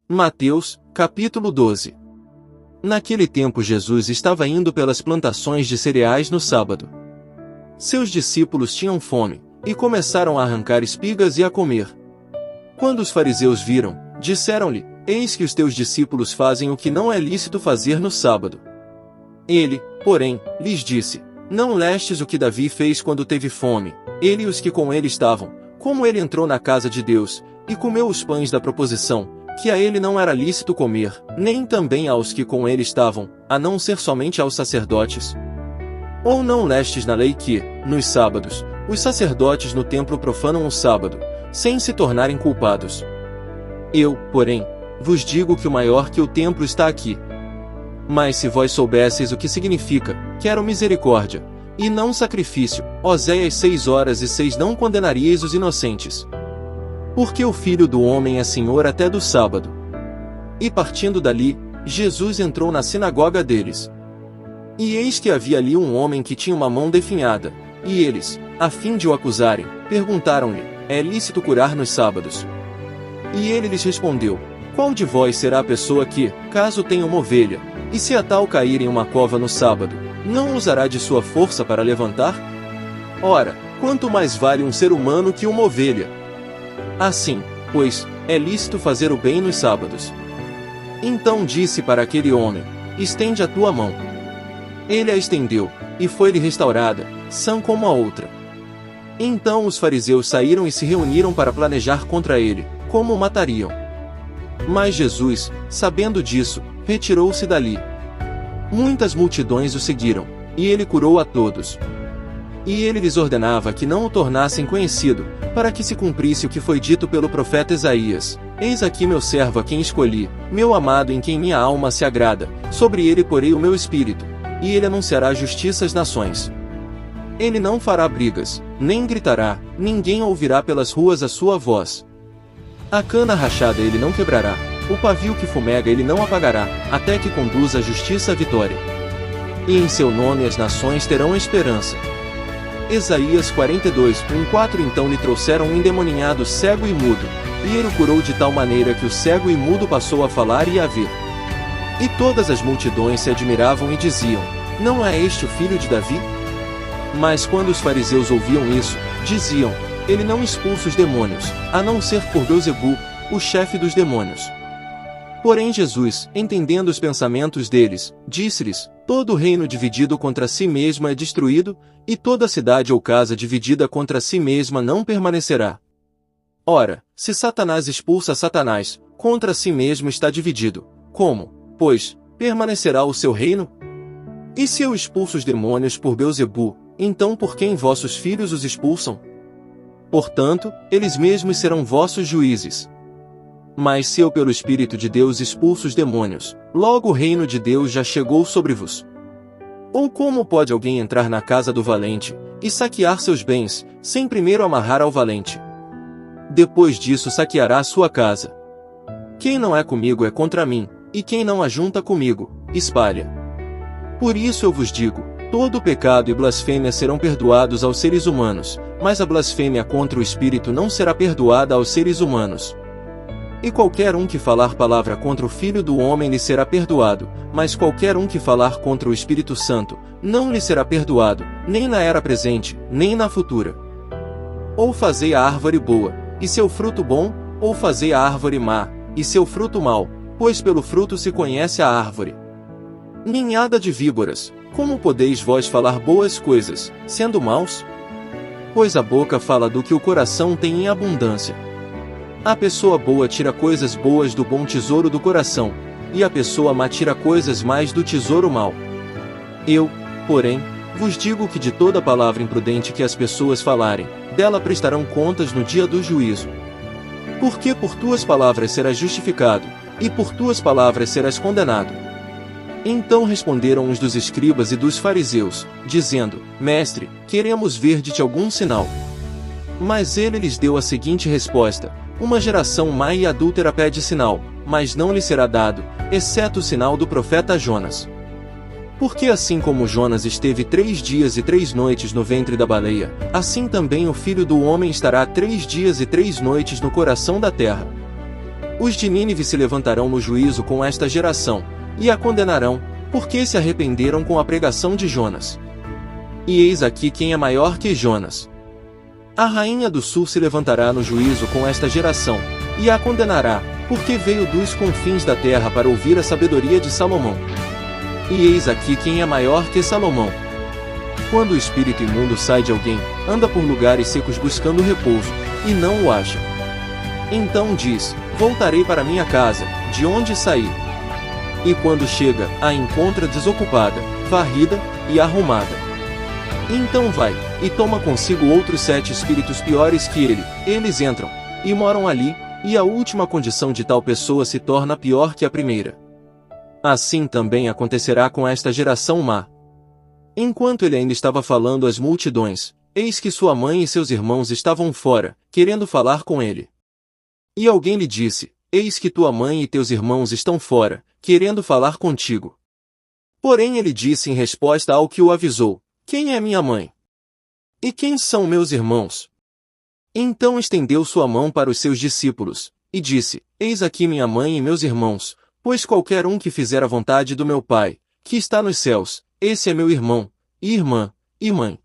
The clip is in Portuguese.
Mateus, capítulo 12. Naquele tempo Jesus estava indo pelas plantações de cereais no sábado. Seus discípulos tinham fome, e começaram a arrancar espigas e a comer. Quando os fariseus viram, disseram-lhe: Eis que os teus discípulos fazem o que não é lícito fazer no sábado. Ele, porém, lhes disse: Não lestes o que Davi fez quando teve fome, ele e os que com ele estavam, como ele entrou na casa de Deus, e comeu os pães da proposição, que a ele não era lícito comer, nem também aos que com ele estavam, a não ser somente aos sacerdotes? Ou não lestes na lei que, nos sábados, os sacerdotes no templo profanam o sábado, sem se tornarem culpados? Eu, porém, vos digo que o maior que o templo está aqui. Mas se vós soubesseis o que significa, quero misericórdia, e não sacrifício, Oséias 6:6, não condenaríeis os inocentes. Porque o Filho do Homem é Senhor até do sábado. E partindo dali, Jesus entrou na sinagoga deles. E eis que havia ali um homem que tinha uma mão definhada, e eles, a fim de o acusarem, perguntaram-lhe: É lícito curar nos sábados? E ele lhes respondeu: Qual de vós será a pessoa que, caso tenha uma ovelha, e se a tal cair em uma cova no sábado, não usará de sua força para levantar? Ora, quanto mais vale um ser humano que uma ovelha? Assim, pois, é lícito fazer o bem nos sábados. Então disse para aquele homem: Estende a tua mão. Ele a estendeu, e foi-lhe restaurada, sã como a outra. Então os fariseus saíram e se reuniram para planejar contra ele, como o matariam. Mas Jesus, sabendo disso, retirou-se dali. Muitas multidões o seguiram, e ele curou a todos. E ele lhes ordenava que não o tornassem conhecido, para que se cumprisse o que foi dito pelo profeta Isaías: Eis aqui meu servo a quem escolhi, meu amado em quem minha alma se agrada, sobre ele porei o meu espírito, e ele anunciará justiça às nações. Ele não fará brigas, nem gritará, ninguém ouvirá pelas ruas a sua voz. A cana rachada ele não quebrará, o pavio que fumega ele não apagará, até que conduza a justiça à vitória. E em seu nome as nações terão esperança. Isaías 42:4. Então lhe trouxeram um endemoninhado cego e mudo, e ele o curou de tal maneira que o cego e mudo passou a falar e a ver. E todas as multidões se admiravam e diziam: Não é este o filho de Davi? Mas quando os fariseus ouviam isso, diziam: Ele não expulsa os demônios, a não ser por Beelzebu, o chefe dos demônios. Porém Jesus, entendendo os pensamentos deles, disse-lhes: Todo reino dividido contra si mesmo é destruído, e toda cidade ou casa dividida contra si mesma não permanecerá. Ora, se Satanás expulsa Satanás, contra si mesmo está dividido. Como, pois, permanecerá o seu reino? E se eu expulso os demônios por Beelzebu, então por quem vossos filhos os expulsam? Portanto, eles mesmos serão vossos juízes. Mas se eu pelo Espírito de Deus expulso os demônios, logo o reino de Deus já chegou sobre vos. Ou como pode alguém entrar na casa do valente, e saquear seus bens, sem primeiro amarrar ao valente? Depois disso saqueará a sua casa. Quem não é comigo é contra mim, e quem não ajunta comigo, espalha. Por isso eu vos digo, todo pecado e blasfêmia serão perdoados aos seres humanos, mas a blasfêmia contra o Espírito não será perdoada aos seres humanos. E qualquer um que falar palavra contra o Filho do Homem lhe será perdoado, mas qualquer um que falar contra o Espírito Santo, não lhe será perdoado, nem na era presente, nem na futura. Ou fazei a árvore boa, e seu fruto bom, ou fazei a árvore má, e seu fruto mau, pois pelo fruto se conhece a árvore. Ninhada de víboras, como podeis vós falar boas coisas, sendo maus? Pois a boca fala do que o coração tem em abundância. A pessoa boa tira coisas boas do bom tesouro do coração, e a pessoa má tira coisas mais do tesouro mau. Eu, porém, vos digo que de toda palavra imprudente que as pessoas falarem, dela prestarão contas no dia do juízo. Porque por tuas palavras serás justificado, e por tuas palavras serás condenado. Então responderam os dos escribas e dos fariseus, dizendo: Mestre, queremos ver de ti algum sinal. Mas ele lhes deu a seguinte resposta: Uma geração má e adúltera pede sinal, mas não lhe será dado, exceto o sinal do profeta Jonas. Porque assim como Jonas esteve 3 dias e 3 noites no ventre da baleia, assim também o Filho do Homem estará 3 dias e 3 noites no coração da terra. Os de Nínive se levantarão no juízo com esta geração, e a condenarão, porque se arrependeram com a pregação de Jonas. E eis aqui quem é maior que Jonas. A rainha do sul se levantará no juízo com esta geração, e a condenará, porque veio dos confins da terra para ouvir a sabedoria de Salomão. E eis aqui quem é maior que Salomão. Quando o espírito imundo sai de alguém, anda por lugares secos buscando repouso, e não o acha. Então diz: voltarei para minha casa, de onde saí. E quando chega, a encontra desocupada, varrida e arrumada. Então vai, e toma consigo outros 7 espíritos piores que ele. Eles entram, e moram ali, e a última condição de tal pessoa se torna pior que a primeira. Assim também acontecerá com esta geração má. Enquanto ele ainda estava falando às multidões, eis que sua mãe e seus irmãos estavam fora, querendo falar com ele. E alguém lhe disse: eis que tua mãe e teus irmãos estão fora, querendo falar contigo. Porém ele disse em resposta ao que o avisou: quem é minha mãe? E quem são meus irmãos? Então estendeu sua mão para os seus discípulos, e disse: eis aqui minha mãe e meus irmãos, pois qualquer um que fizer a vontade do meu Pai, que está nos céus, esse é meu irmão, e irmã, e mãe.